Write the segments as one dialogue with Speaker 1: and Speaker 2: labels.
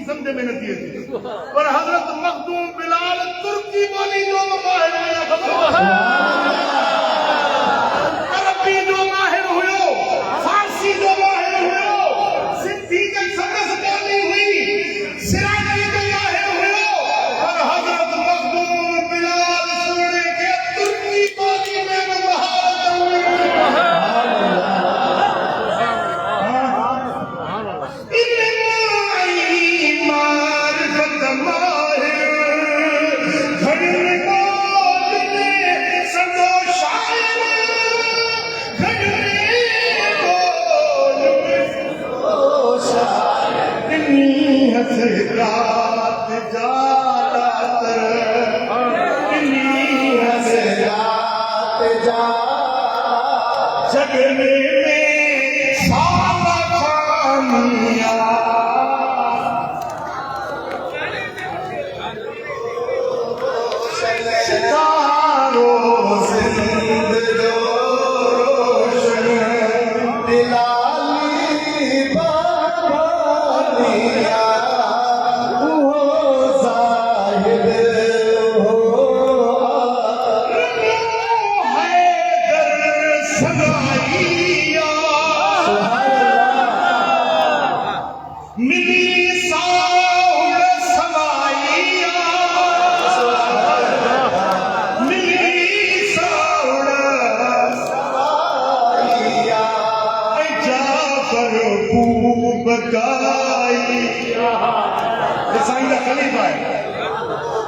Speaker 1: समझ में नथी अचे पर हज़रत मखदूम बिलाल तुर्की बोली जो माहिर अरबी जो माहिर हुयो फारसी जो माहिर हुयो सिंधी के संदस बोली हुई सिराजी जो माहिर हुयो और हज़रत मखदूम बिलाल सोने के तुर्की बोली में महारत हुई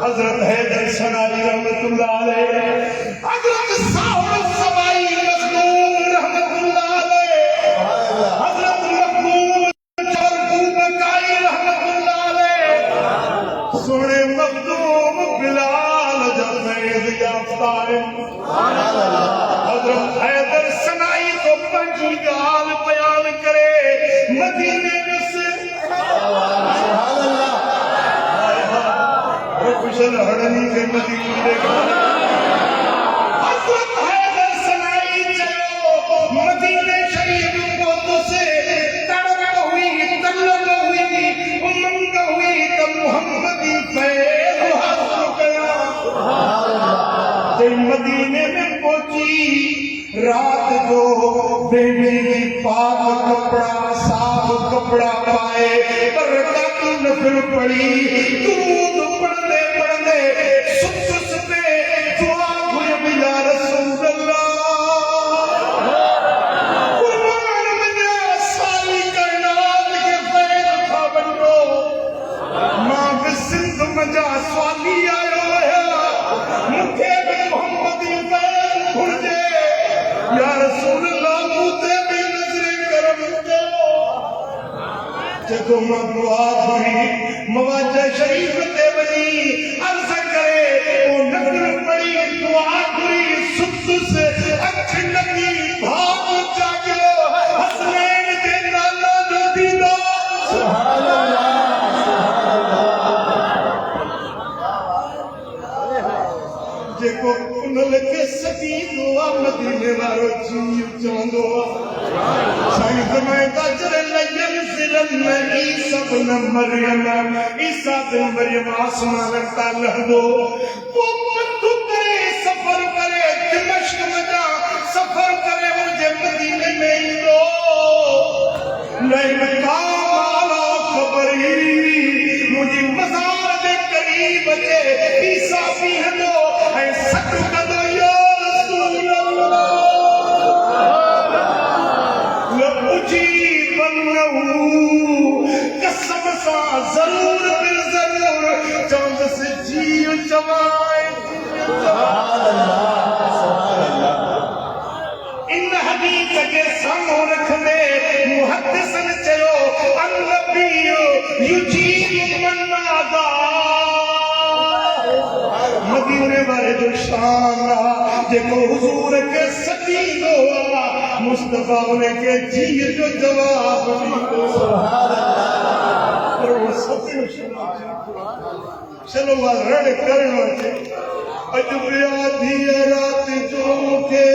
Speaker 1: हज़रत हैदर सनाई रहमतुल्लाह अलैह हज़रत साहुर सवाई मखदूम रहमतुल्लाह अलैह हज़रत मखदूम चरबूबकाई रहमतुल्लाह अलैह सोने मखदूम बिलाल जब फैज़ याफ्ता है हज़रत हैदर सनाई को पंजी गाल बयान करे मदीने में से कुशल हड़नी के मदीने का हज़रत हैदर सनाई चलो मदीने शरीफ को तो से तड़प हुई तलब हुई उमंग हुई तो मुहम्मदी फैज़ हासिल किया जब मदीने में पहुंची रात को बेबी पाक कपड़ा साफ कपड़ा पाए बरकत नफल पड़ी दूध पड़ने पड़ने सुबह दुआ हुई बिया रसूल अल्लाह कुर्बान मना सारी कायनात के फैज़ था बनो मां बिसिंद मजा स्वाली आयो है मुखे में मोहम्मदी फैज़ घुरजे या रसूल अल्लाह मुते भी नजर करम करो जको मां दुआ हुई मवाजा शरीफ ते वनी अर्ज करे ओ नजर पड़ी दुआ हुई सुसुस अख लगी भाव जागो हसनैन दे नाला जो दीदा सुभान अल्लाह जेको उनल के सदी दुआ मदीने वारो जी चवंदो साईं ज़माए ताजर लयन सिलन ईसा बिन मरियम आसमान ता लहदो वो मत करे सफर करे दिमश्क में जा सफर करे वो जे मदीने में इंदो नहीं मकाम आला खबरी मुझे मज़ार दे करीब जे ईसा भी हदो ऐ सट कदो या रसूल अल्लाह कसम सा जरूर बिल जरूर चंद से जीव जवाए इन हदीस के सामने रखने मुहद्दिसन चयो अन्नबी युजीब मन नादा मदीने वाले जो शान जेको हुजूर के सती दो मुस्तफा ने के जी जो जवाब सुभान अल्लाह चलो रण करणो छे अजबिया धी रात जो के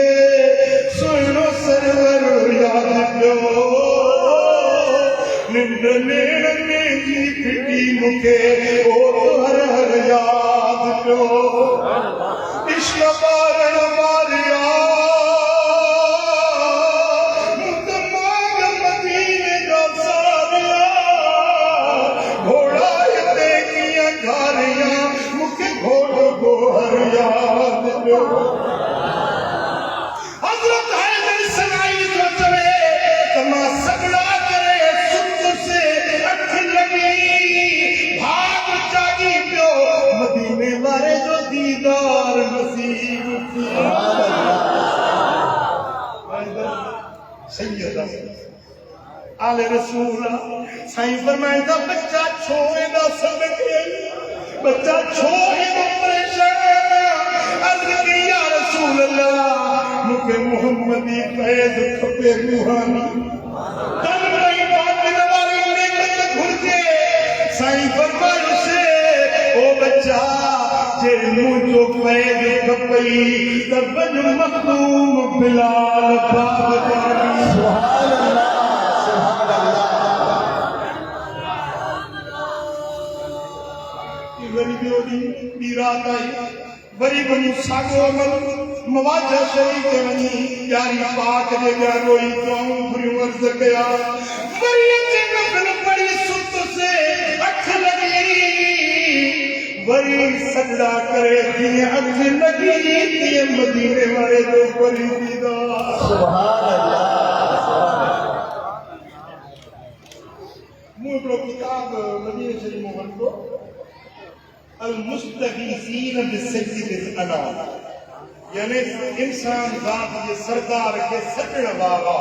Speaker 1: सुनो सरवर याद पियो निंद नेण में जी फिटी मूंखे ओ हर हर याद पियो इश्क बारण मारिया मुतमाग मदीने जा सारिया घोड़ा हिते कीअं घारिया मूंखे घोड़ो को हर याद पियो हज़रत हैदर सनाई जो चवे तमा सगड़ा करे सुत से अख लगी भाग जागी पियो मदीने वारे जो दीदार नसीब थी सैयदा आले रसूल साईं फरमाइंदा बच्चा छोए दा सदके बच्चा छोए दा परेशान अर्ज़ की या रसूल अल्लाह मुझे मोहम्मदी फैज़ खपे रूहानी तन नहीं पाने वाली नेमत घुर्जे साईं फरमायो से ओ बच्चा जे मुझो फैज़ खपई त बन मखदूम बिलाल बाबदानी सुभान अल्लाह सुभान अल्लाह वरी ॿी रात आई वरी वञी साॻियो अमल मवाजा शरीफ़ ते वञी यारी पाक जे ॿिया रोई दुआऊं घुरियूं अर्ज़ कया वरी अचे नफ़ल पढ़ी सुत से अख लगी वरी सजदा करे जीअं अख लगी तीअं मदीने वारे जो वरी दीदार सुभान अल्लाह मूं हिकिड़ो किताब मदीने शरीफ़ मां वरितो अल मुस्तगीसीन बिसय्यिदिल अनाम यानी इंसान ज़ात जे सरदार के सजण वारा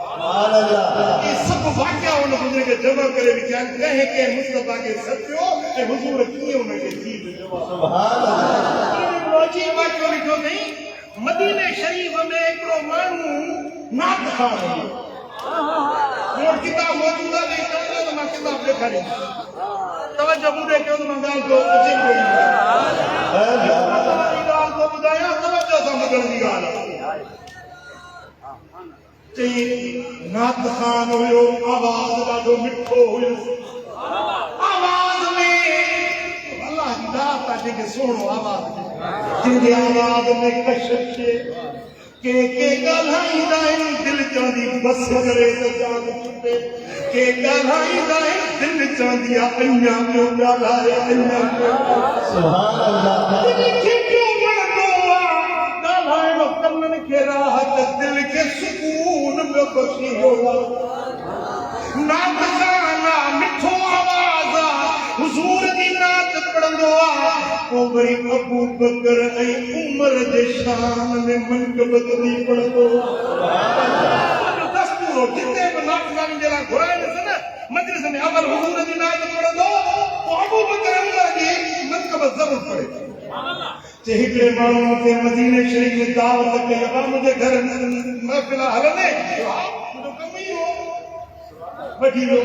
Speaker 1: सुभान अल्लाह ये सब वाक़या उन हुजूर के जमा करे विचार कहे के मुस्तफा के सजो ए हुजूर कीअं उन के जीव जवाब सुभान अल्लाह रोजी वाक़यो लिखो नहीं मदीने शरीफ में एकड़ो मानू नात खान मोर किताब मौजूद है नहीं तो मैं किताब दिखाई तवज्जो मुझे क्यों तो मंगाल को अचे कोई गाल को बुधाया तवज्जो समझण दी गाल चई नात खान हुयो आवाज ॾाढो मिठो हुयो आवाज में अल्लाह की दात आहे के सुणो आवाज जिंदे आवाज में कशिश के ॻाल्हाईंदा आहिनि दिलि चवंदी बस करे त जान छुटे के ॻाल्हाईंदा आहिनि दिलि चवंदी आहे अञा ॿियो ॻाल्हाए अञा सुभान अल्लाह दिलि खे पियो वणंदो आहे ॻाल्हाइणो कननि खे राहत दिलि खे सुकून पियो बख़्शींदो आहे नात गाना मिठो आवाज़ आहे हुज़ूर जी नात पढ़ंदो आहे पोइ वरी अबू बकर ऐं उमर जे शान में मनक़बत बि पढ़ंदो दस्तूर जिते बि नात गानी जे लाइ घुराइनि न मजलिस में अमर हुज़ूर जी नात पढ़ंदो पोइ अबू बकर उमर जी मनक़बत ज़रूर पढ़े जे हिकिड़े माण्हू खे मदीने शरीफ़ में दावत कई आहे मुंहिंजे घर महफ़िल हलंदे मुंहिंजो कमु ई हो वठी वियो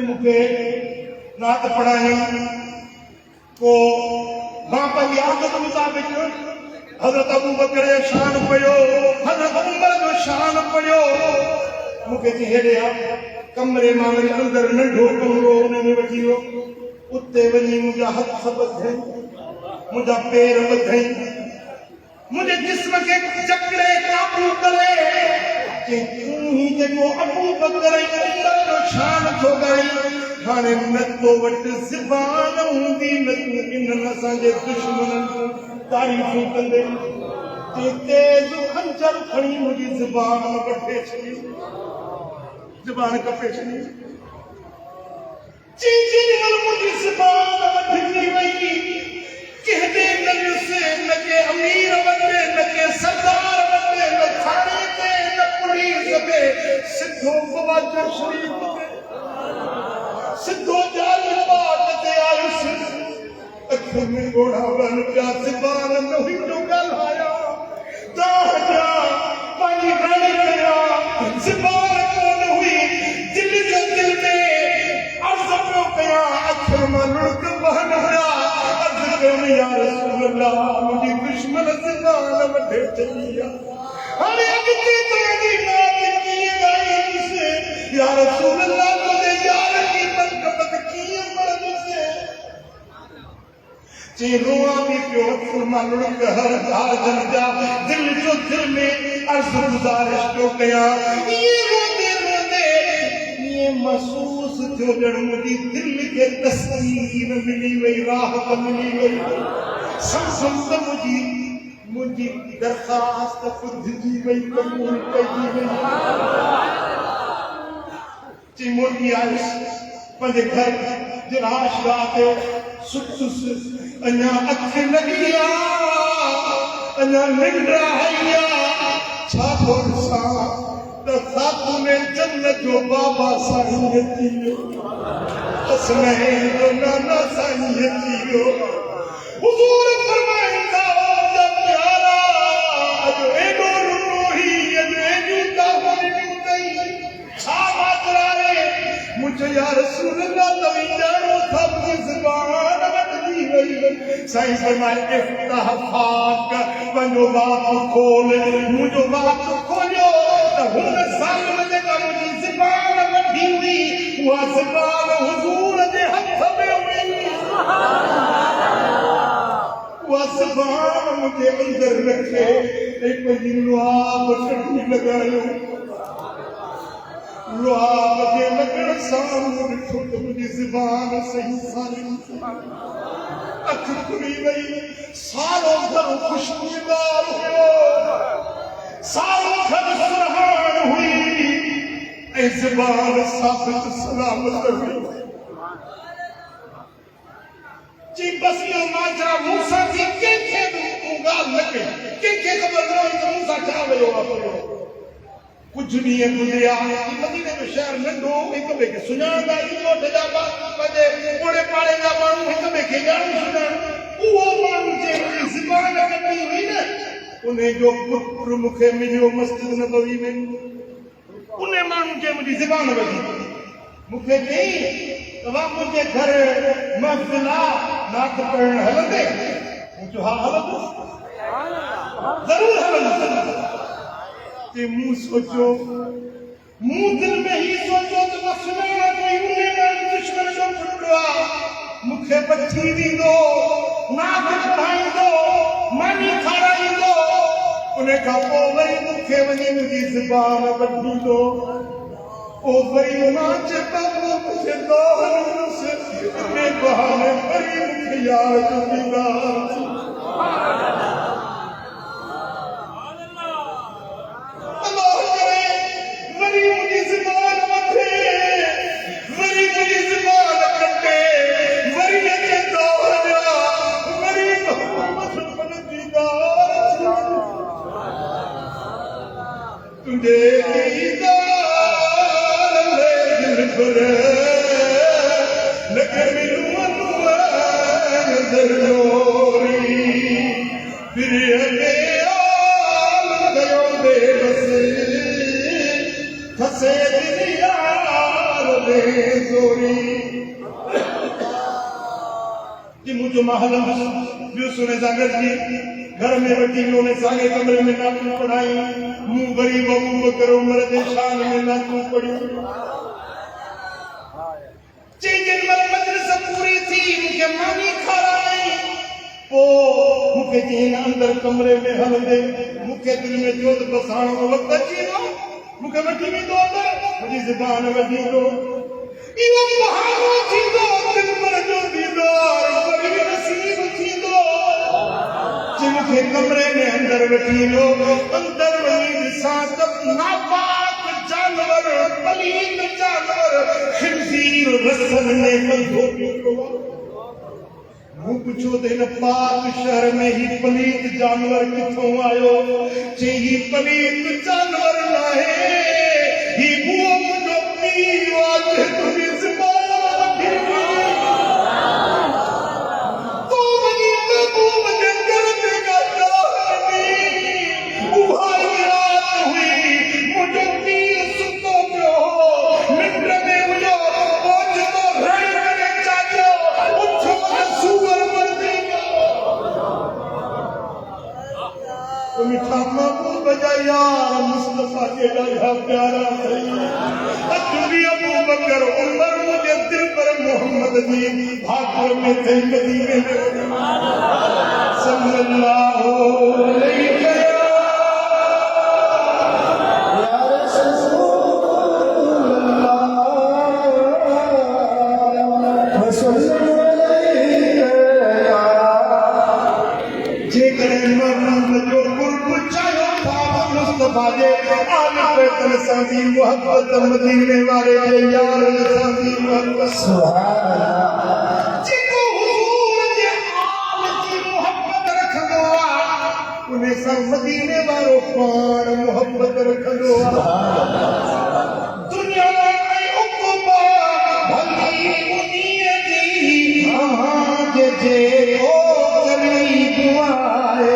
Speaker 1: मूंखे नात पढ़ाई को मां पंहिंजी आदत मुताबिक़ हज़रत अबू बकर जो शान पढ़ियो हज़रत उमर जो शान पढ़ियो मूंखे चई हेॾे आ कमरे मां वरी अंदरि नंढो कमरो हुन में वठी वियो उते वञी मुंहिंजा हथ ॿधई मुंहिंजा पेर ॿधई मुंहिंजे जिस्म खे जकड़े काबू करे कि तूं ही जेको अबू बकर ऐं उमर जो शान थो करी हाणे न तो वटि ज़बान हूंदी न तूं इन्हनि असांजे दुश्मननि जूं तारीफ़ूं कंदे ते तेज़ खंजर खणी मुंहिंजी ज़बान वठे छॾी ज़बान कपे छॾी जेॾीमहिल मुंहिंजी ज़बान वठिजी वई कंहिंजे न ॾिसे न के अमीर वटे न के सरदार वटे न थाणे ते न पुलिस ते सिधो ख़वाजा शरीफ़ ते सिद्धो जाल बात ते आयुसि अखियुनि में ॻोढ़ा वहनि पिया ज़बान न हुई जो ॻाल्हाया ताजा पंहिंजी ॻाल्हि कया ज़बान कोन हुई दिलि जो दिलि में अर्ज़ पियो कया अखियुनि मां लुड़क वहनि हुया अर्ज़ कयो या रसूल अल्लाह मुंहिंजी दुश्मन ज़बान वठे छॾी आहे हाणे अॻिते तव्हांजी नात कीअं ॻाईंदुसि या रसूल अल्लाह तुंहिंजे यार जी मनक़बत कीअं पढ़ंदुसि चेरोआ भी प्यो फुरमा लुढ़क हर हार जन जा दिल जो दिल में अर्ज गुजारिश तो कया ये रोते रोते ये महसूस थियो जण मुझी दिल के तस्वीर मिली वही राहत मिली वही समझ मुझी दरखास्त खुद जी वही कबूल कई वही चिमोटी आयुष पंहिंजे घर जिराश राते सुख अञा अख लगिया अञा निंड आया छा सा त खातूने जन्नत जो बाबा साईं अची असमैन जो नाना साईं अची हुजूर फरमाईंदा जब प्यारा अज एडो रूही अज एडो तावनी कई छा माजरा मुझे या रसूल अल्लाह तवी जानो सब ज़बान वटदी वई साईं फरमाए इफ्ताह फाक वनो बात खोल मुझो बात खोलियो त हुन साल जेका मुझी ज़बान वठी हुई उहा ज़बान हुजूर जे हथ में हुई उहा ज़बान मुझे अंदर रखे एक जिनुआ बटनी लगायो लुआब के लगन सामने ॾिठो त मुंहिंजी ज़बान सही सालिम अख खुली वई सारो घर खुशबूदार हुयो सारो घर सुरहान हुई ऐं ज़बान साबित सलामत हुई जी बस इहो माजरा मूंसां थी कंहिंखे बि ॻाल्हि न कई कंहिंखे ख़बर न हुई त मूंसां छा वियो आहे कुछ भी है गुजरिया मदीने में शहर नंढो हिक ॿिए खे सुञाणंदा ॻोठ जा पंहिंजे ओड़े पाड़े जा माण्हू हिक ॿिए खे ॼाणू सुञाणू उहो माण्हू जंहिंजी ज़बान कटी हुई न उन जो पुत्र मूंखे मिलियो मस्जिद नबवी में उन माण्हू जे मुंहिंजी ज़बान वधी मूंखे चई तव्हां मुंहिंजे घर महफ़िल आहे नात पढ़णु हलंदे मूं चयो हा हलंदुसि ज़रूरु हलंदुसि मुंह सोचो मुंह दिल में ही सोचो तो न सुनाना कोई उन्हें दुश्मन जो पुटवा मुखे बच्ची दी दो नाक पढ़ाई दो मानी खाराई दो उन्हें का ओ वही मुखे वही मुझी ज़बान बदली दो ओ वही नाच बाबू मुझे दो से इतने बहाने वही मुखे यार जो दीदार घर में वठी उन्होंने सागे कमरे में नातू पढ़ाई मुंह भरी बबू बकर उम्र के शान में नातू पढ़ियो जिन मजलिस पूरी थी मुझे मानी खाराई पो मुझे जिन अंदर कमरे में हलंदे मुझे दिल में जोत बसाण को वक्त अची वियो मुझे वठी वेंदो अंदर मुंहिंजी ज़बान वधी दो इहो बहानो थींदो दिल पर जो दीदार वरी नसीब थींदो जिनके कमरे में अंदर वठी लो अंदर वही ॾिसां त नापाक जानवर पलीत जानवर खिंजीर रसन में बंधो पियो मूं पुछो त हिन पाक शहर में ही पलीत जानवर किथों आयो चई ही पलीत जानवर नाहे ही बुओ मुंहिंजो पीउ आहे तुंहिंजी ज़बान वठी मिठा महबूब मुझा यार मुस्तफा के ॾाढा प्यारा थई अभी अबू बकर उमर मुझे दिल पर मोहम्मद जी भागुर में थे मदीने में सल्लल्लाहु अलैहि मोहब्बत मदीने वाले यार सांदी मोहब्बत सुभान अल्लाह जिको हुजूर जे आल की मोहब्बत रखंदो आ उन्हें सब मदीने वालो पाण मोहब्बत रखंदो आ सुभान अल्लाह दुनिया में उक़बा भली उन्हीं जी हां जे ओ करी दुआए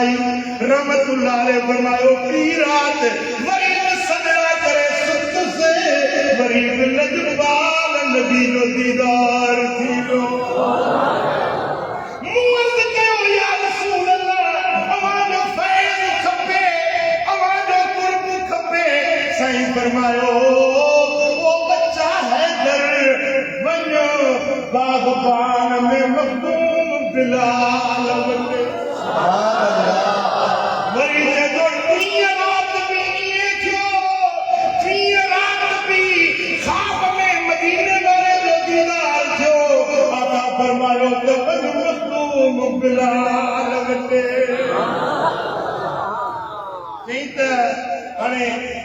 Speaker 1: रहमतुल्लाह अलैह फरमायो की रात मरीब सजदा करे सुत से मरीब लजबाल नबी नो दीदार थी लो मुअद के या रसूल अल्लाह अवाजो फैज खपे अवाजो कुर्ब खपे सही फरमायो वो बच्चा है दर वनो बागबान में मखदूम बिलाल बने सुभान अल्लाह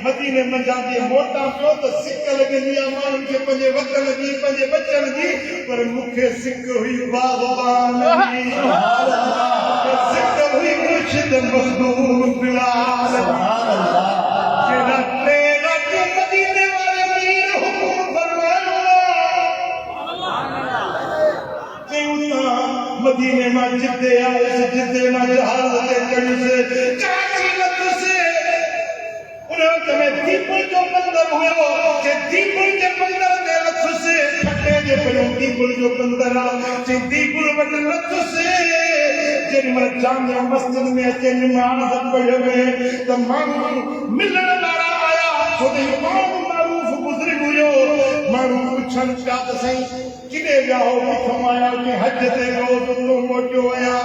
Speaker 1: मदीने में जाके मोटा पियो तो सिक लॻंदी आहे माण्हुनि खे पंहिंजे वतन जी पंहिंजे बचन जी पर मूंखे सिक हुई बाग़बान जी सिक हुई मुर्शिद मखदूम बिलाल जेड़ा तेरा के मदीने वाले मीर हुकुम फरमायो कि उन्हां मदीने में जिते आए से जिते में जहाज ते चढ़ी से कराची लत से तुम्हें दीपुल जो बंदर हुए जे दीपुल के बंदर दे लथ से फटे जे पयो दीपुल जो बंदर जे दीपुल वट लथ से जे मन जामिया मस्जिद में अचे नमाज पढ़े में त मानू मिलण वाला आया छोटे मानू मारूफ बुजुर्ग हुयो मानू पुछन पिया त सही किने विया हो किथों आया कि हज ते वियो तो मोटियो आया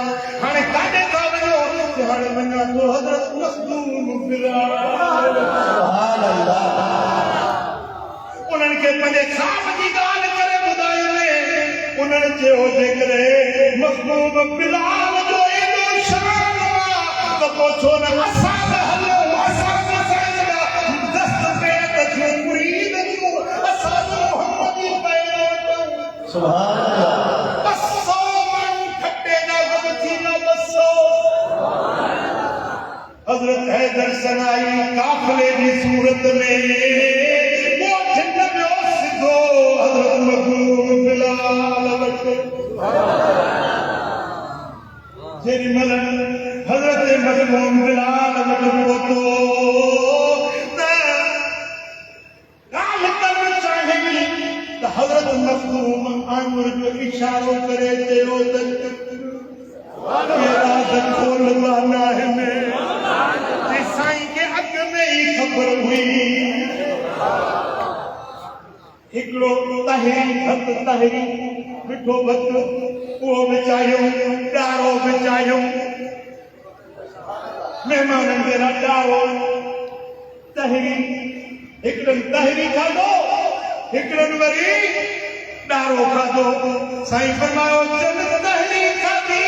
Speaker 1: हाणे काॾे था वञो कि हाणे वञा तो हज़रत मखदूम बिलाल सुभान अल्लाह उन्हनि खे पंहिंजे ख़्वाब जी ॻाल्हि करे ॿुधायो उन्हनि चयो जेकॾहिं मखदूम बिलाल जो एॾो शान आहे त पोइ छो न असां बि हलूं असां बि असांजा दस्त पेट जूं मुरीद जूं असां बि मोहम्मद जी पैरो वठूं सुभान अल्लाह बसो माण्हू खटे जा गॾु थी न बसो हज़रत हैदर सनाई काफ़िले जी सूरत में वो झंड में सिधो हज़रत मखदूम बिलाल वटि जेॾी महिल हज़रत मखदूम बिलाल वटि पहुतो त ॻाल्हि करणु चाहे त हज़रत मखदूम आंगुर जो इशारो करे चयो त राज़ खोल माना है साईं के अग में ही खबर हुई हिकिड़ो तहरी मिठो भत उहो विछायूं ॾारो विछायूं महिमाननि जे लाइ ॾारो तहरी हिकिड़नि तहरी खाधो हिकिड़नि वरी ॾारो खाधो साईं फरमायो जन तहरी खाधी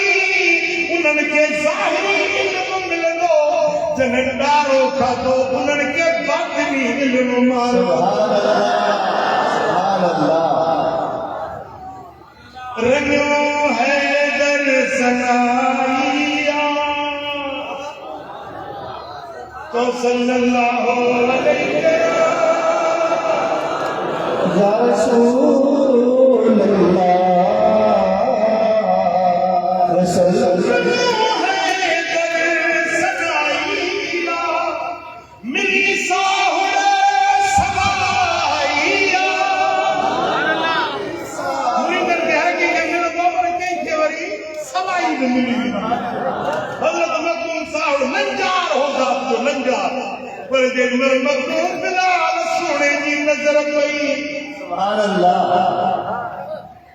Speaker 1: उन्हनि खे ज़ाहिरी इल्म मिलंदो जन ॾारो खाधो उन्हनि खे बातिनी इल्म मिलंदो रंगो है दर्शनाइया तो सल्लल्लाहु अलैहि या रसूल अल्लाह रंगो है दर्शनाइया मिली साहुर सवाइया सवाई में मिली हजरत मखदूम साहब लंजार हो जात जो लंजार पर देख मेरे मखदूम बिलाल सोने जी नजर पई सुभान अल्लाह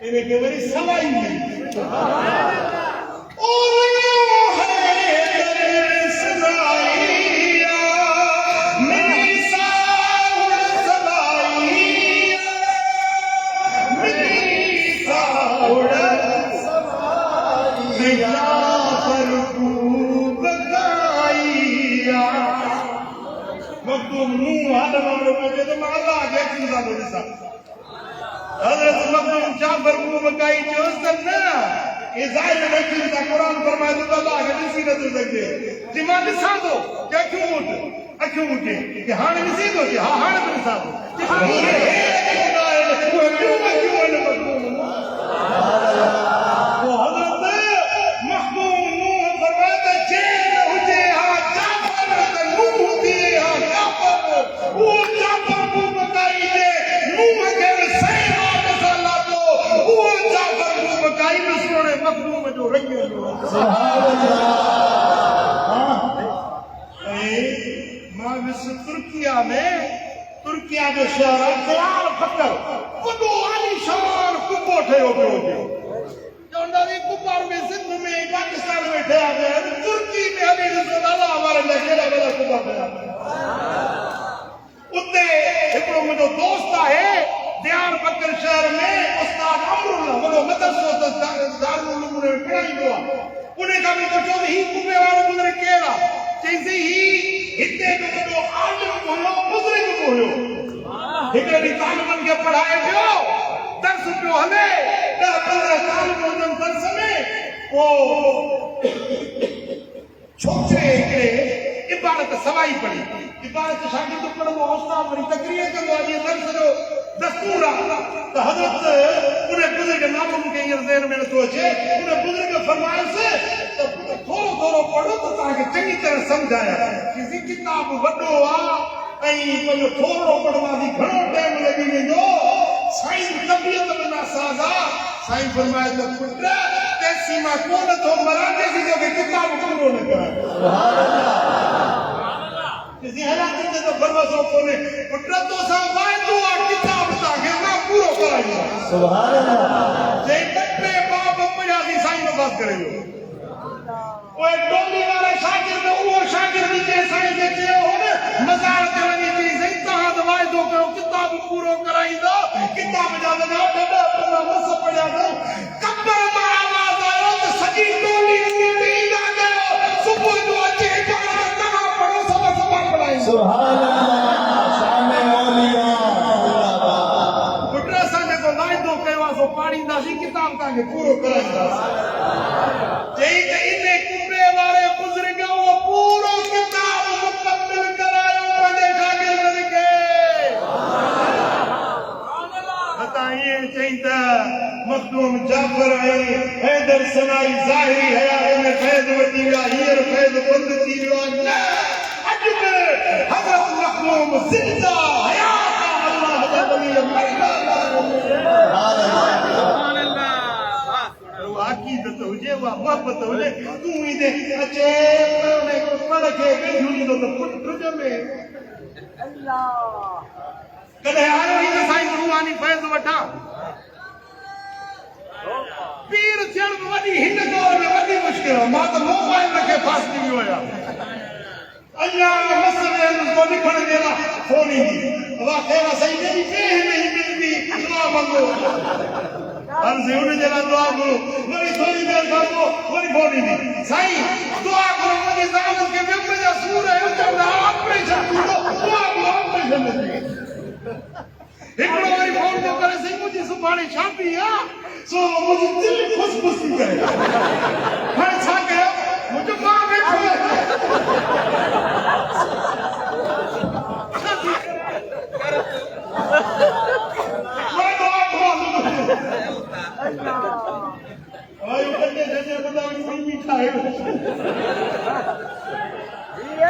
Speaker 1: इन्हें के मेरी सवाई मिली ओ है दर्शनाइया मिली साहुर सवाइया मिली साहुर हजरत मखदूम जाफर को बकाई जो सन्ना इज़ाइल रखी था कुरान फरमाए तो अल्लाह के ॾिसी नथो सघे दिमाग ॾिसां थो कि अखियूं उठे कि हाणे ॾिसी थो कि हा हाणे बि ॾिसां थो तुर्किया जो शहर ख़याल फकर वॾो आलीशान कुबो ठहियो पियो हुजे चवंदा हुई कुबार में सिंध में पाकिस्तान में ठहिया पिया आहिनि तुर्की में हली ॾिसो अलाह वारे लाइ कहिड़ा वॾा कुबा ठहिया उते हिकिड़ो मुंहिंजो दोस्त आहे दयाल बकर शहर में उस्ताद अमरुल्लाह वॾो मदरसो दारुल उलूम में पढ़ाईंदो आहे उन खां बि पुछो त हीउ कुबे वारो बुज़ुर्ग केरु आहे चईंसि ही हिते बि वॾो आलिम हुयो बुज़ुर्ग बि हुयो हिकिड़े ॾींहुं तालिबनि खे पढ़ाए पियो दर्स पियो हले 10-15 तालिब हुजनि दर्स में पोइ छोकिरे हिकिड़े इबारत सवाई पढ़ी इबारत शागिर्द पढ़ंदो उस्ताद वरी तकरीर कंदो आहे जीअं दर्स जो दस्तूर आहे त हज़रत उन बुज़ुर्ग नालो मूंखे हींअर ज़हन में नथो अचे उन बुज़ुर्ग फरमायोसि त थोरो थोरो पढ़ो त तव्हांखे चङी तरह सम्झ आया किसी किताब वॾो आहे ऐं पंहिंजो थोरो पढ़ंदासीं घणो टाइम लॻी वेंदो साईं तबियत में नासाज़ आहे साईं फरमाए त पुट तेसी मां कोन थो मरां तेसी तोखे किताब पूरो न करां किसी हालात में तो भरोसो कोने पुट तोसां वाइदो आहे किताब तव्हांखे मां पूरो कराईंदो सुभान अल्लाह जंहिं टटे बाब पढ़ियासीं साईं नवाज़ करे वियो ओए डोली वारे शागिर्द उहो शागिर्द जंहिं साईं खे चयो हो न मज़ार ते वञी चई साईं तव्हां त वाइदो कयो किताब पूरो कराईंदो किताब जा न पन्ना मस पढ़िया अथऊं कब्र मां आवाज़ आयो त सॼी डोली ईंदा कयो सुबुह जो अचे तव्हां पढ़ो सभु पढ़ाई सुभान अल्लाह शान औलिया पुट असां जेको वाइदो कयो आहे सो पाढ़ींदासीं किताब तव्हांखे पूरो कराईंदासीं चई त इन कुबे वारे बुज़ुर्ग उहो पूरो किताब मुकम्मल करायो पंहिंजे शागिर्दनि खे असां ईअं चई त मखदूम जाफर ऐं हैदर सनाई ज़ाहिरी हयात में फैज़ वठी विया हींअर फैज़ बंद थी वियो आहे न अॼु बि हज़रत मखदूम ज़िंदा हयात अल्लाह जा वली अक़ीदत हुजे उहा मोहबत हुजे तूं ईंदे अचे पढ़ खे ॾींदो त पुट में अल्लाह कॾहिं आयो ई न साईं रूहानी पीर थियण वॾी हिन दौर में वॾी मुश्किल आहे मां त मोबाइल रखे फासी वियो आहियां अञा मसले को लिखण जे लाइ फोन ईंदी वाक़ई सही मेरी पेह नहीं मिलती दुआ मंगो हर जीवन जे लाइ दुआ करो वरी थोड़ी देर खां पोइ वरी फोन ईंदी साईं दुआ करो मुंहिंजी ज़ाल खे विम जा सूर ऐं चवंदा ऑपरेशन थींदो दुआ करो ऑपरेशन हिकिड़ो वरी फोन थो करे साईं मुंहिंजी सुभाणे शादी आहे सो मुंहिंजी दिलि ख़ुशि ख़ुशि थी करे हाणे छा कयो मुंहिंजो मां वेठो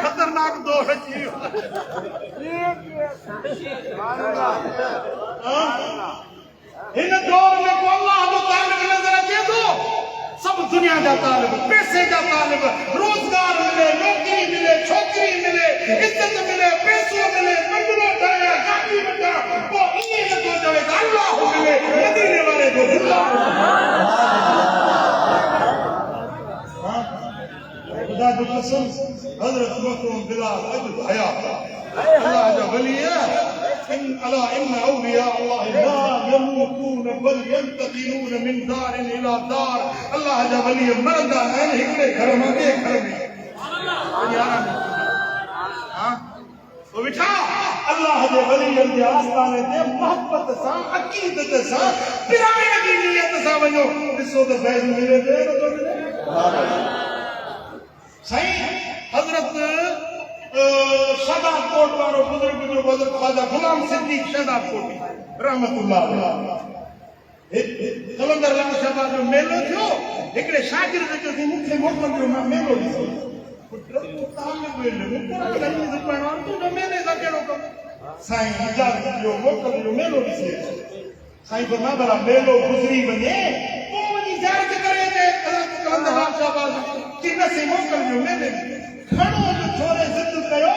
Speaker 1: खतरनाक दौर अची वियो हिन दौर में को अल्लाह जो तालिब नज़र अचे थो सब दुनिया जा तालिब पैसे जा तालिब रोजगार मिले नौकरी मिले छोकरी मिले इज्जत मिले पैसो मिले बंगलो ठहे गाड़ी वठा पोइ ईअं नथो चवे त अल्लाह मिले मदीने वारे जो अल्लाह खुदा जो कसम हजरत मखदूम बिलाल अज हया अल्लाह जा वली है इन अला इन औलिया अल्लाह ला यमूतून बल यंतकिलून मिन दार इला दार अल्लाह जा वली मरदा है हिकड़े घर में के घर में हां तो बिठा अल्लाह जे वली जे आस्थाने ते मोहब्बत सा अकीदत सा पिराए की नियत सा वणो ॾिसो त फैज़ मिले तो मिले सही हजरत शहदाद कोट वारो बुजुर्ग हजरत ख्वाजा गुलाम सिद्दीक शहदाद कोटी रहमतुल्लाह कलंदर लाल शाहबाद जो मेलो थियो हिकड़े शागिर्द जो मुखे मोकलियो मां मेलो ॾिसो पुत्र तालिब इल्म कुरान हदीस पढ़ण तू न मेले सा कहिड़ो कम साईं इजाज़त ॾियो मोकलियो मेलो ॾिसे साईं फरमा भला मेलो गुज़री वञे पोइ वञी ज़ियारत करे अचे कलंदर लाल शाहबाद की न से मोकलियो मेले खणो जो छोरे जिद कयो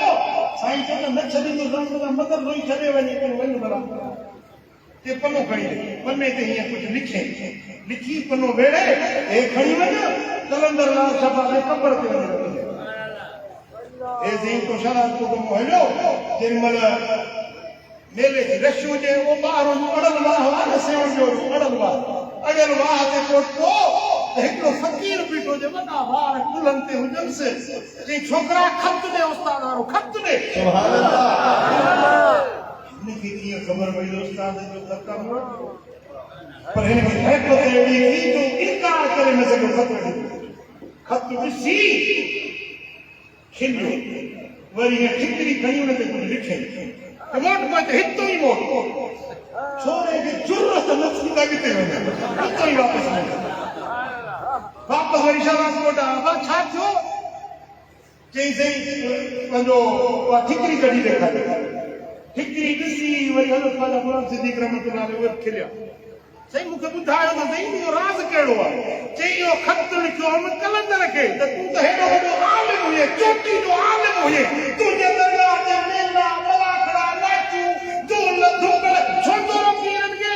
Speaker 1: साईं चयो न छॾी तो रंग का मदर रोई छॾे वञे पर वञ भला ते पनो खणी पने ते हीअं कुझु लिखे लिखी पनो वेड़े हे खणी वञ कलंदर लाल शाहबाद जे कब्र ते वञी रखी हे ज़ीन तो शराब को हलियो जेमल मेले जी रश हुजे वो ॿार अड़ल वाह आहे न सेवण जो अड़ल वाह अड़ल वाह ते पहुतो हिकिड़ो फ़कीर बीठो जे वॾा वार कुलनि ते हुजनि से चई छोकिरा खत ॾे उस्ताद वारो खत ॾे सुभान अल्लाह हिनखे कीअं ख़बर पई उस्ताद जो खत पर हिनखे हैत ते अहिड़ी थी जो इनकार करे न सघियो खत ॾिसी खिलियो वरी हीअ ठिकरी खणी हुन ते कुझु लिखे मोट मोट हितो ई मोट छोरे खे ज़रूरत न थी अॻिते वञे हितो ई वापसि वञे वापस वरी शहबाज कोट छा थियो चई सही पंहिंजो ठिकरी कढी ॾेखारी ठिकरी ॾिसी वरी हज़रत ख्वाजा गुलाम सिद्दीक रहमतुल्लाह अलैहि खिलिया सही मूंखे ॿुधायो त सही इहो राज़ कहिड़ो आहे चई इहो ख़त लिखियो हुन कलंदर खे त तूं त हेॾो वॾो आलिम हुजे चोटी जो आलिम हुजे तुंहिंजे दरगाह ते मेला मलाखड़ा नाचूं धूल धूकड़ छो थो रोकी हिननि खे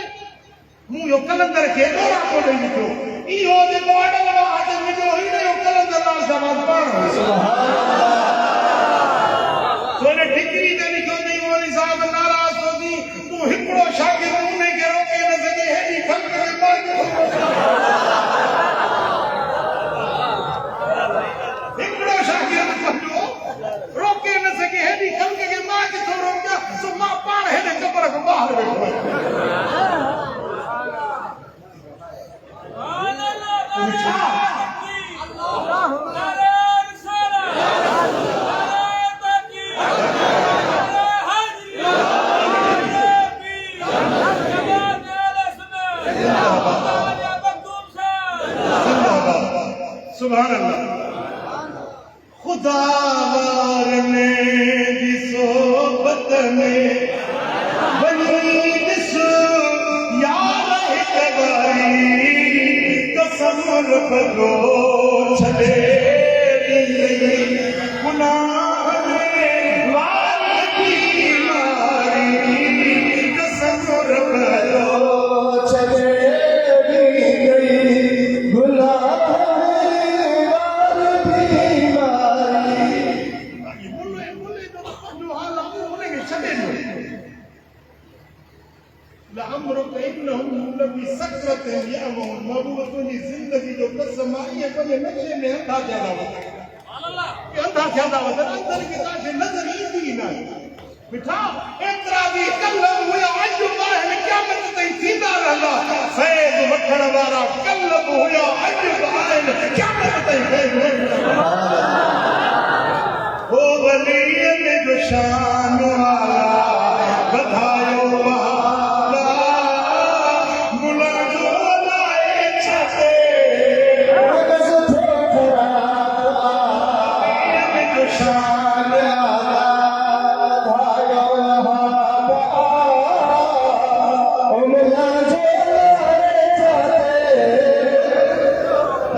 Speaker 1: मूं इहो कलंदर खे ॾोरा कोन लिखियो इहो जेको अॾो वॾो हथ विझो हिन जो कलंदर लाल शाहबाद पाण सो हिन ठिकरी ते लिखियो अथई मौलवी साहिब नाराज़ थो थी तूं हिकिड़ो शागिर्द उन खे रोके न सघे हेॾी खत खे हिकिड़ो शागिर्द पंहिंजो रोके न सघे हेॾी खत खे मां किथां रोकिया सो मां पाण हेॾे कबर खां ॿाहिरि वेठो सुभान अल्लाह खुदा वारने दी सोबत में बनी दिसो यार हिकबारी कसम रखो छले गुनाह में वार की मारी कसम रखो लअमरुक इन्नहुम लफी सकरतिन यअमून। महबूब तुंहिंजी ज़िंदगी जो कसम आहे ईअं पंहिंजे नशे में अंधा थिया था वञनि। अंधा थिया था वञनि, अंदरि खे तव्हांखे नज़र ईंदी ई न आहे। मिठा एतिरा बि कल्ब हुया अॼु आहिनि, क़यामत ताईं थींदा रहंदा। फैज़ वठण वारा कल्ब हुया अॼु आहिनि, क़यामत ताईं फैज़ वठंदा। ओ वलीअन जो शान वाला वधायो वाला मुलाज़ो लाए छॾे वलीअन जो शान वाला वधायो वाला मुलाज़ो लाए छॾे।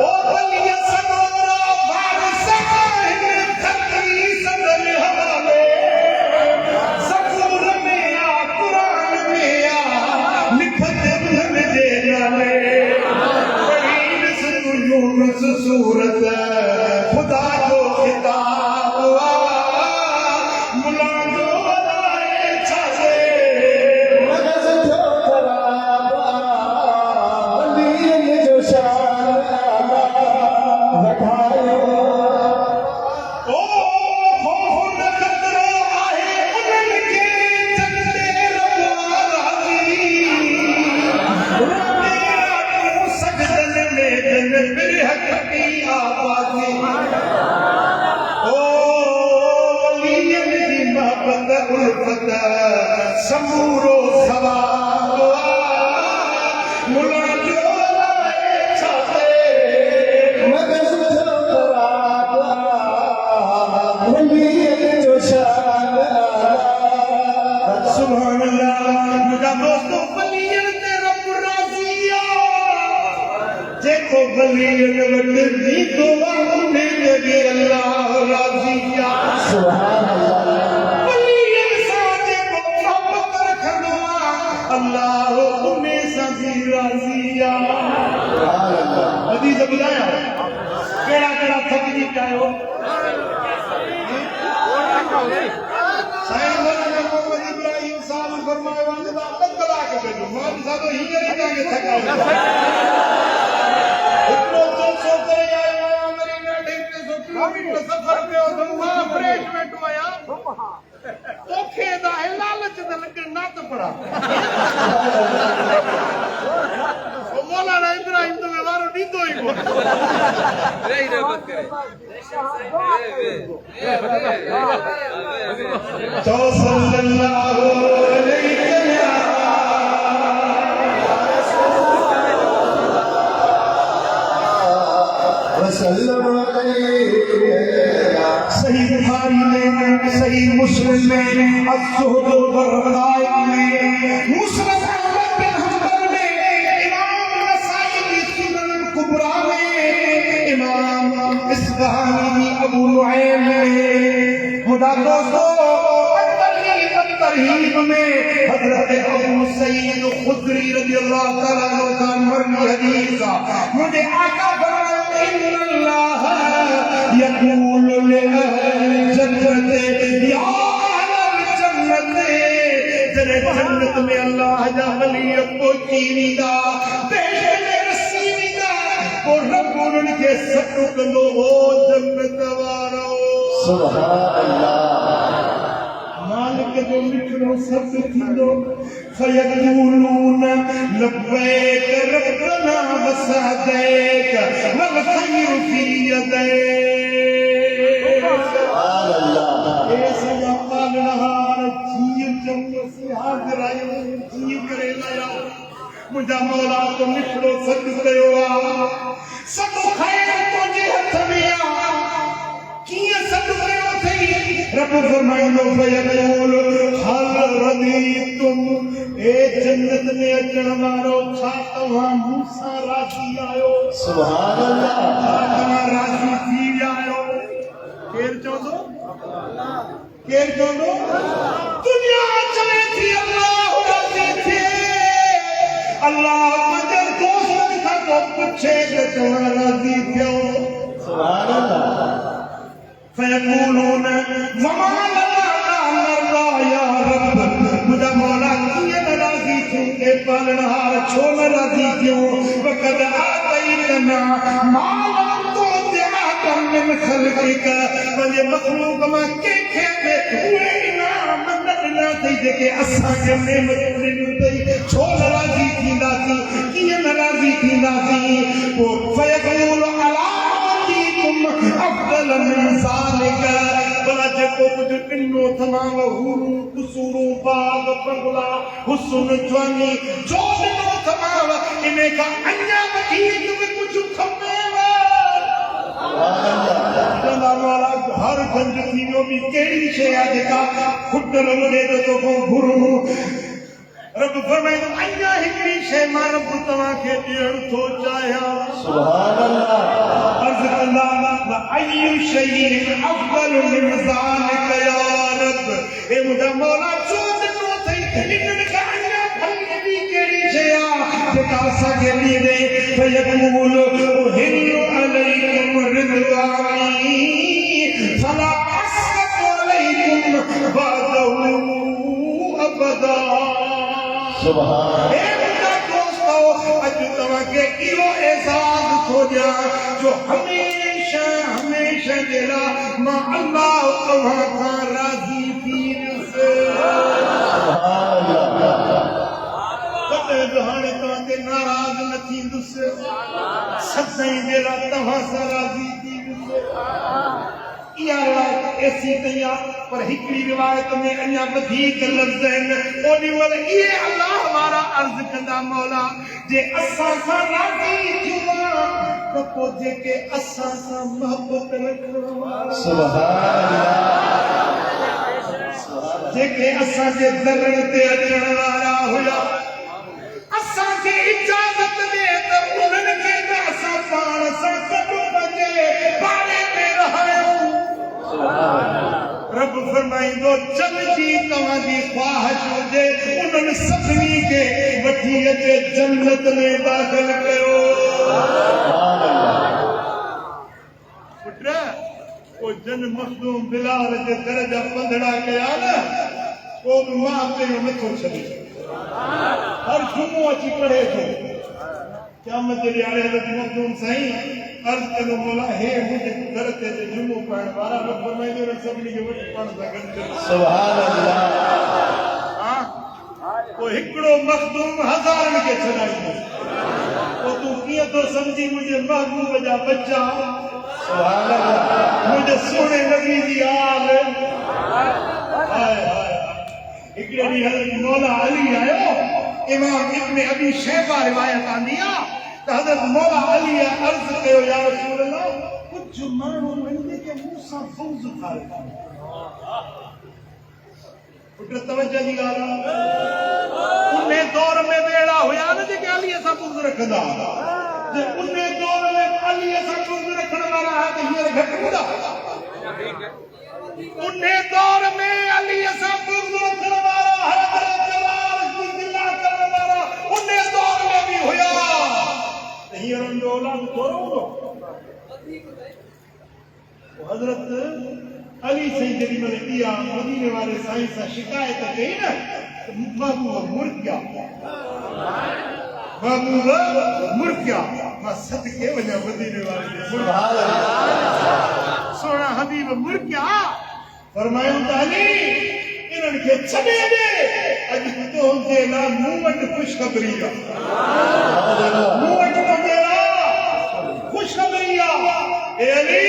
Speaker 1: ओ वलीअ सगोरा वारिस आहिनि धरती सदन हवाले। ज़बूर में आ, क़ुरान में आ, लिखत उन्हनि जे नाले। पढ़ी ॾिस तूं यूनुस सूरत, ख़ुदा जो ख़िताब आ, मुलाज़ो लाए छा चए। मग़ज़ जो ख़राब आ, वलीअन जो शान आला वधायो। ओ खौफ़ न ख़तरो आहे उन्हनि खे जंदे रब्बा राज़ी। रोटे रातूं सजदन में जन बिरहक़ की आवाज़ी। ओ वलीअन जी महबत उल्फत समूरो सवाब आ, मुलाज़ो लाए छा चए। मग़ज़ जो ख़राब आ, वलीअन जो शान आला। सुभान अल्लाह। मुंहिंजा दोस्तो, वलीअन ते रब राज़ी आ। जेको वलीअन वटि ॾींदो आहे उन ते बि अल्लाह राज़ी आ। सुभान अल्लाह। वलीअन सां जेको मोहबत रखंदो आहे अल्लाह उन सां बि राज़ी आ। सुभान अल्लाह। हदीस ॿुधायां कहिड़ा कहिड़ा थकिजी पिया आहियो। साईं मौलाना मोहम्मद इब्राहिम साहब फरमायो आहे त 2 कलाक भेजो। मां ॾिसां थो हींअर ई तव्हांखे थकायो। हिकिड़ो 200 करे आयो आहियां, वरी 150 किलोमीटर सफ़र कयो त मां फ्रेश वेठो आहियां। तोखे त आहे लालच त लॻे नात पढ़ा। मौलाना इब्राहिम तो वारो ॾींदो ई कोन। तो सल्लल्लाहु अलैहि वसल्लम। सही बुखारी में, सही मुस्लिम में, अज़्ज़ुहद वल रग़ाइब में, मुस्नद अहमद बिन हंबल में, इमाम नसाई की सुनन कुबरा में, इमाम इस्फहानी अबू नुऐम में। खुदा दोस्तों, तरहीब में हजरत अबू सईद खुदरी रज़ी अल्लाह तआला अन्हु का मरवी हदीस आ। मुझे आका फरमाया इन्नल्लाह यक़ूलु लिअहलिल जन्नति या अहलल जन्नति। जॾहिं जन्नत में अल्लाह जा वली पहुची वेंदा, बेशक में रसी वेंदा, पोइ रब उन्हनि खे सॾु कंदो, ओ जन्नत वारो। सुभान अल्लाह। मालिक जो मिठड़ो शब्द थींदो, फयक़ूलून लब्बैक रब्बना वसअदैक वल खैरु फी यदैक। सुभान अल्लाह। ए सजा पालनहार जीव जंग से हाज़िर आयो, जीव करे लाया। मुंहिंजा मौला तो मिठड़ो सॾु कयो आहे, सभु ख़ैर तुंहिंजे हथ में आहे। कीअं सॾु कयो अथई? रब फरमाईंदो फयक़ूल हल रदीतुम। ए जन्नत में अचण वारो, छा तव्हां मूंसां राज़ी आहियो? सुभान अल्लाह। तव्हां राज़ी थी विया आहियो? केरु चवंदो? केरु चवंदो? दुनिया चवे थी अल्लाह राज़ी थिए। अल्लाह पंहिंजे दोस्तनि खां तो पुछे त तव्हां राज़ी थियो? सुभान अल्लाह। फयक़ूलून वमा लना ला नर्दा या रब। मुंहिंजा मौला कीअं नाराज़ी थियूं? के पालनहार छो न राजी थियो वक़द आतैतना मालन तो त्यागन में खलक़िक वने मखलूक मां के उहे इनाम न थई जेके असां के नेमत ॾिनी छो न राजी थींदासीं कीअं न राजी थींदासीं पोइ फयक़ूल अलामतीकुम अफ़्ज़ल मिन ज़ालिक भला जेको कुझु ॾिनो तमाम हूरूं कुसूरूं बाग बंगला हुस्न जवानी जो ॾिनो तमाम इन खां अञा वधीक बि कुझु खपेव हर गंज थी वियो बि कहिड़ी शइ आहे जेका खुटल वॾे तोखां घुरूं रब फरमाईंदो अञा हिकिड़ी शइ मां रब तव्हांखे ॾियणु थो चाहियां सुभान अल्लाह अर्ज़ कंदा अय्यु शैइन अफ़्ज़ल मिन ज़ालिक या रब हे मुंहिंजा मौला छो ॾिनो अथई इन्हनि खां अञा फली कहिड़ी शइ आहे जेका असांखे ॾिए फयक़ूल उहिल्लु अलैकुम रिज़क़ानी फला अस्क़तु अलैकुम बअदहु अबदा सुभान हे मुंहिंजा दोस्तो अॼु तव्हांखे इहो एहसास थो ॾियां जो हमेशह हमेशह जे लाइ मां अल्लाह तव्हां खां राज़ी थी वियुसि कॾहिं बि हाणे तव्हां ते नाराज़ न थींदुसि सदाईं जे लाइ तव्हां सां राज़ी थी वियुसि इहा रिवायत ऐसी कई आहे पर हिकिड़ी रिवायत में अञा वधीक लफ़्ज़ आहिनि ओॾी महिल इहे अलाह वारा अर्ज़ कंदा मौला जे असां सां राज़ी थियो त पोइ जेके असां सां मोहबत रखण वारा सुभान अल्लाह जेके असांजे दरनि ते अचण वारा हुया असांखे इजाज़त ॾे त उन्हनि खे बि असां पाण सां गॾु वञे पाणे में रहायूं रब फरमाईंदो जल जी तव्हांजी ख्वाहिश हुजे उन्हनि सभिनी खे वठी अचे जन्नत में दाख़िल कयो पुट को जन मखदूम बिलाल जे दर जा पंधड़ा कया न को बि मां पहिरियों नथो छॾे हर जुमो अची पढ़े थो क़यामत जे ॾियारे हज़रत मखदूम साईं अर्ज़ कंदो मौला हे मुंहिंजे दर ते जुमो पढ़ण वारा रब फरमाईंदो न सभिनी खे वठी पाण सां गॾु सुभान अल्लाह हा पोइ हिकिड़ो मखदूम हज़ारनि खे छॾाईंदो पोइ तूं कीअं थो सम्झी मुंहिंजे महबूब जा बच्चा सुभान अल्लाह मुंहिंजे सोने नबी जी आल हाय हाय हिकिड़े ॾींहुं हज़रत मौला अली आयो इमाम इब्न अबी शैबा रिवायत आंदी आहे त हज़रत मौला अली अर्ज़ कयो या रसूल अल्लाह कुझु माण्हू आहिनि जेके मूंसां बुग़्ज़ खाए पुट तवजह जी ॻाल्हि आहे उन दौर में अहिड़ा हुया न जेके अलीअ सां बुग़्ज़ रखंदा जे उन दौर में अलीअ सां बुग़्ज़ रखण वारा हुआ त हींअर घटि हूंदा उन दौर में अलीअ सां बुग़्ज़ रखण वारा हज़रत जलाल की ज़िला करण वारा उन दौर में बि हुया हींअर उनजो औलाद थोरो हूंदो हज़रत अली साईं जेॾी महिल इहा मदीने वारे साईं सां शिकायत कई न महबूब मुर्गिया मां सदके वञा मदीने वारे सोना हबीब मुर्गिया फरमायो त अली इन्हनि खे छॾे ॾे अॼु तुंहिंजे लाइ मूं वटि ख़ुशख़बरी आहे मूं वटि तुंहिंजे लाइ ख़ुशख़बरी आहे ए अली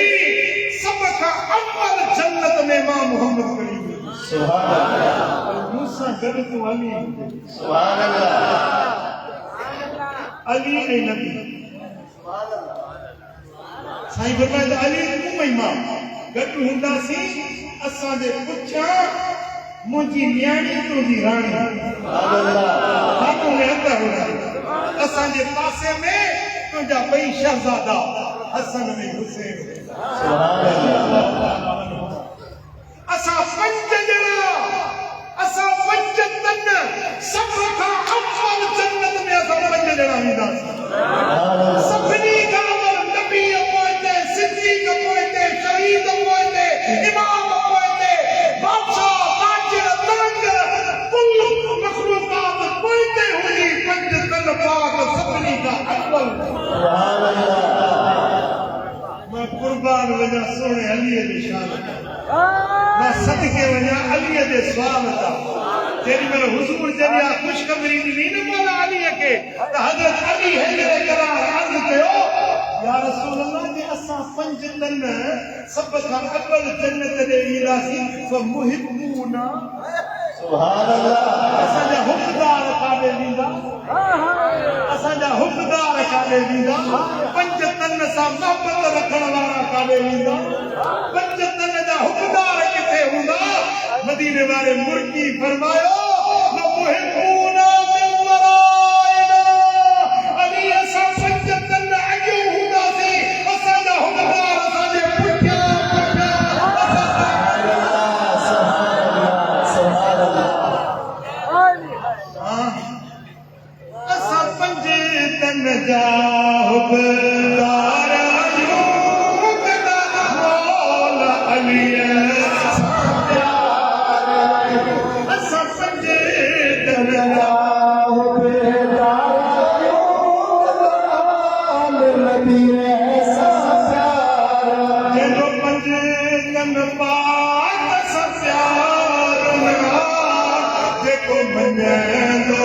Speaker 1: सभ खां अव्वल जन्नत में मां मोहम्मद करीम सुभान अल्लाह मूंसां गॾु तूं अली सुभान अल्लाह अली ऐं नबी सुभान अल्लाह साईं फरमाईंदा अली तूं ऐं मां गॾु हूंदासीं असांजे पुठियां मुंहिंजी न्याणी तुंहिंजी राणी असांजे पासे में तुंहिंजा ॿई शहज़ादा हसन ऐं हुसैन असां पंज ॼणा असां पंज तन सभ खां अव्वल जन्नत में असां पंज ॼणा वेंदासीं सभिनी खां अव्वल नबी पोइते सिद्दीक़ पोइते शहीद पोइते इमाम पोइते बादशाह ताजिर तरंग कुल मखलूकात पोइते हुई तन पाक सभिनी का अव्वल मैं कुर्बान वजा सोने अली दी शान मैं सदके वजा अली दे स्वाल दा जेडी मेरे हुजूर जरिया खुशखबरी दी न मौला अली के हजरत अली है मेरे करार अर्ज कयो या रसूल अल्लाह जे असा पंज तन सब का अव्वल जन्नत दे ईंदासी फमुहिबूना सुभान अल्लाह असा जा हुक्मदार काबे दींदा असा जा हुक्मदार काबे दींदा पंज तन सा मोहब्बत रखण वाला काबे दींदा पंज तन जा हुक्मदार किथे हुंदा मदीने वाले मुर्गी फरमायो फमुहिबूना मिन वराइना अली असा पंज तन अजो हुंदा सी असा जा हुक्मदार असा जे पुठिया जा हुक्मदार आयो कदा मौला अली असा पंज तन जा हुक्मदार आयो नबी ऐसा प्यार जो पंज तन पाक सा प्यार लगा जेको मने दो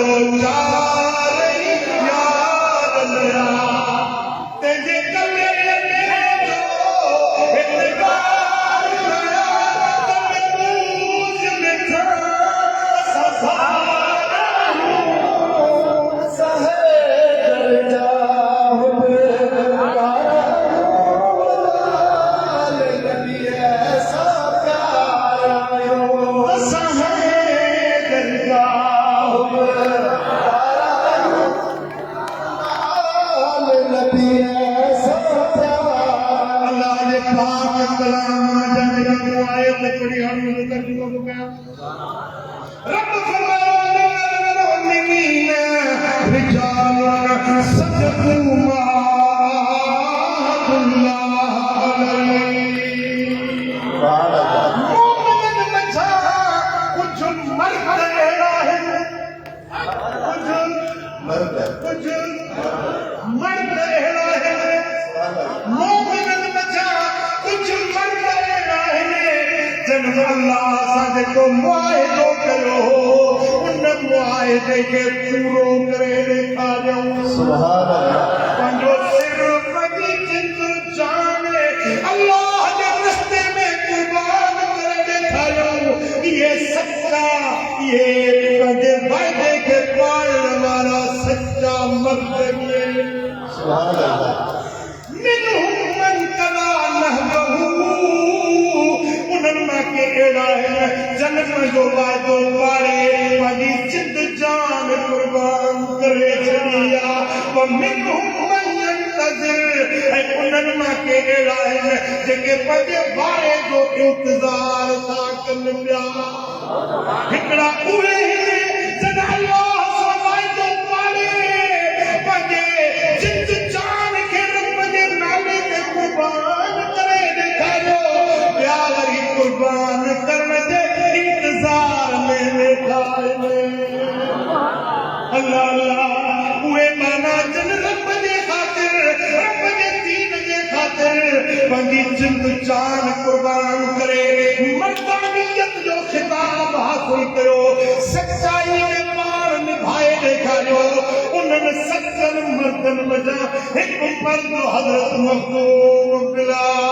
Speaker 1: को मुआहिदो कयो उन मुआहिदे के पूरो करे देखा जाऊं सुभान अल्लाह पंजो सिर पगी जिंद जाने अल्लाह के रास्ते में कुर्बान करे देखा जाऊं ये सच्चा ये पंजे वादे के पालने वाला सच्चा मर्द है सुभान अल्लाह मिनहुम मन कला नहबहू के एड़ा है जन्नत में जो वादो पारे पाजी जिंद जान कुर्बान करे छड़िया व मिनहुम मन यंतज़िर ऐ उन्हनि मां के एड़ा है जेके पंहिंजे वारे जो इंतजार था कनि पिया हिकिड़ा उहे जॾहिं अल्लाह सां वाइदो पाले पंहिंजे जिंद जान खे रब जे नाले ते कुर्बान करे ॾेखारियो ॿिया वरी कुर्बान करण जे इंतजार में वेठा आहिनि अल्लाह अल्लाह उहे माना जन रब जे ख़ातिर रब जे दीन जे ख़ातिर पंहिंजी जिंद जान कुर्बान करे मर्दानियत जो खिताब हासिल कयो सच्चाई में पार निभाए ॾेखारियो उन्हनि सचनि मर्दनि वजा हिकु मर्द हज़रत मखदूम बिलाल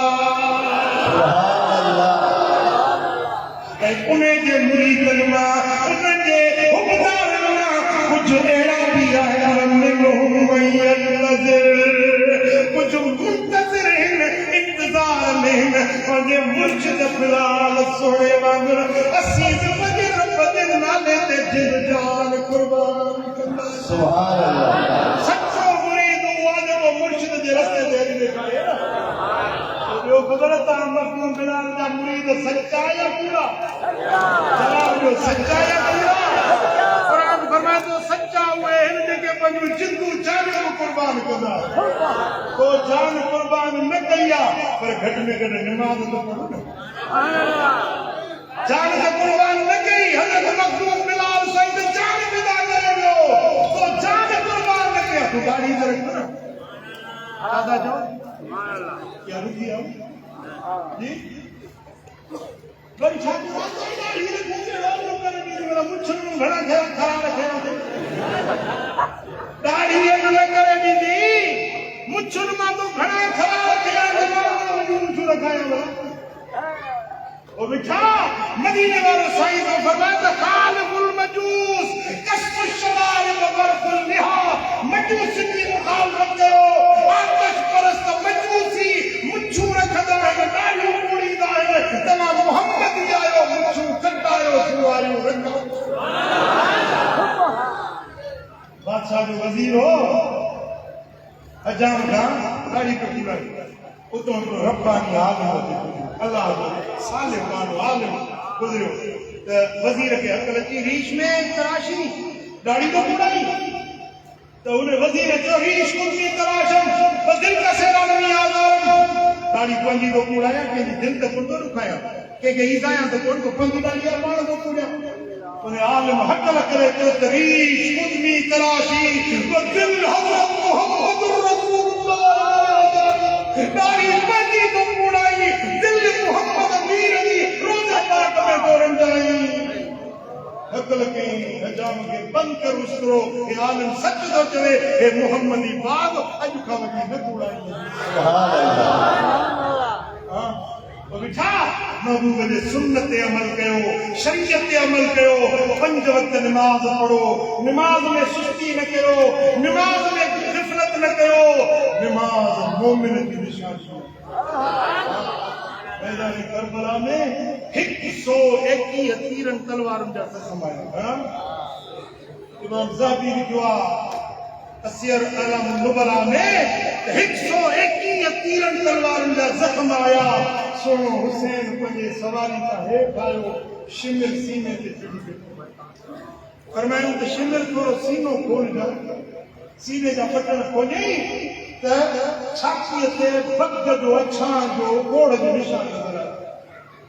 Speaker 1: उन्हें जे मुरीदन मां उन्हनि जे हुक्मदारन मां कुझु अहिड़ा बि आहिनि मिनहुम मन यंतज़िर कुझु मुंतज़िर आहिनि इंतज़ार में आहिनि पंहिंजे मुर्शिद बिलाल सोने वांगुरु असीं पंहिंजे रब जे नाले ते जिंद जान कुर्बान कंदा सुभान अल्लाह सच्चो मुरीद उहा जेको मुर्शिद जे रस्ते ते हली करे जो ख़बर था मखदूम बिलाल जा मुरीद सच्चा या पूरा जवाब जो सच्चा या पूरा कुरान फरमाए तो सच्चा हुए हैं जेके पंहिंजूं जिंदू जान को कुर्बान कंदा तो जान कुर्बान न कया पर घट में घट नमाज तो पढ़ो न जान को कुर्बान न कई हज़रत मखदूम बिलाल सहित जान विदा करे तो जान कुर्बान दाढ़ी तो रखो ना दादा जाओ क्या रुकी आओ जी बड़ी छाती दाढ़ी रखो के रोज करे नहीं मेरा मुछ में घड़ा खराब रखे दाढ़ी न करे दीदी मुछुन मा तो घड़ा खराब रखे मुछ रखाया ओ बिठा मदीने वालों साईं ने फरमाया खालिफुल मजूस कसफ शवारिब वरफुल निहा मजूस की मुखालफत करो आतिश परस्त मजूसी मुछू रखदा है दाढ़ी पूरीदा है तमा मोहम्मद आयो मुछू कटायो सुवारियो रखो बादशाह जो वजीर हो अजाम खान दाढ़ी कटी वाली उतो तो रब्बानी आलिम अल्लाह साले मानो आलिम गुजरो वजीर के अकल की रीश में तराशी दाढ़ी तो उड़ाई तो उन्हें वजीर जो रीश कुर्सी तराशम तो दिल का सेरा नहीं आज़म दाढ़ी पंजी तो उड़ाया कि दिल तक तो रुकाया कि ईसाया तो कौन को पंजी दाढ़ी मानो तो उड़ा उन्हें आलिम हकल करे तो रीश कुर्सी तराशी तो दिल हज़रत मोहम्मद रसूलुल्लाह दाढ़ी पंजी तो उड़ाई दिल मोहम्मद अमीर अली रोजा पाक में दौड़न जाई हकल के हजाम के बंद कर उसरो ये आलम सच तो चले ये मोहम्मदी बाग अज का वगी न उड़ाई सुभान अल्लाह हां तो बिठा महबूब ने सुन्नत अमल कयो शरीयत अमल कयो पंज वक्त नमाज पढ़ो नमाज में सुस्ती न करो नमाज में गिफलत न कयो नमाज मोमिन की निशानी मैदान करबला में 121 तीरन तलवारन जा समाया इमाम ज़हाबी लिखो असियर अलम नुबला में 121 तीरन तलवारन जा जख्म आया सोनो हुसैन पंजे सवारी का है आयो शिमिर सीने ते चढ़ी फरमायो तो शिमिर थोरो सीनो खोल जा सीने जा पटन खोले त छाती ते बग जो अछा जो गोड़ जो निशान नजर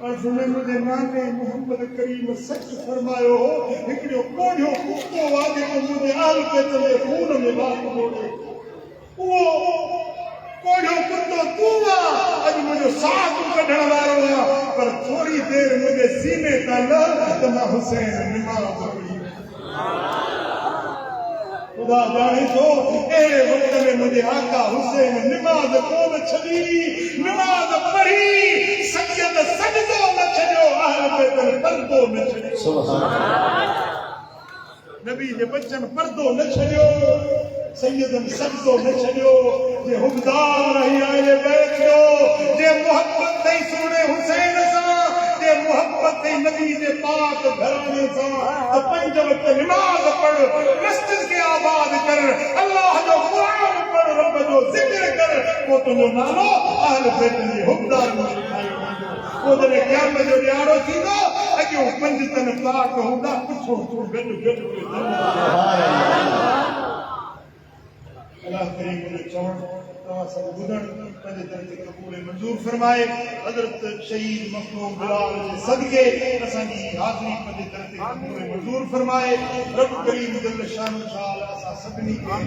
Speaker 1: और सुने मुझे नाने मोहम्मद करीम सच फरमायो हिकड़ो कोढ़ियो कुत्तो वादे को मुझे आल के चले खून में बात बोले वो कोढ़ियो कुत्तो तू अज मुझे साथ कढण वारो पर थोड़ी देर मुझे सीने का न तो मैं हुसैन नमाज पढ़ी खुदा जाने तो एड़े वक्त में मुझे आका हुसैन नमाज कोन छड़ी नमाज पढ़ी सजद सजदो न छड़ो अहल बैत पर्दो न छड़ो सुभान नबी जे बच्चन पर्दो न छड़ो सैयदन सजदो न छड़ो जे हुबदार रही अहल बैत जो जे मोहब्बत थई सोने हुसैन सा जे मोहब्बत थई नबी जे पाक घराने सा तो पंज वक्त नमाज पढ़ मस्जिद के आबाद कर अल्लाह जो कुरान पढ़ रब जो जिक्र कर वो तुझो नालो अहल बैत जे हुबदार में लिखायो वो जने क़यामत जो ॾियारो थींदो अॼु पंज तन पाक हूंदा पुछो तू गॾु गॾु अल्लाह करीम जो चवण तव्हां सभु ॿुधण पंहिंजे दर ते क़बूल मंज़ूर फरमाए हज़रत शहीद मखदूम बिलाल जे सदके असांजी हाज़िरी पंहिंजे दर ते क़बूल मंज़ूर फरमाए रब करीम जल शान असां सभिनी खे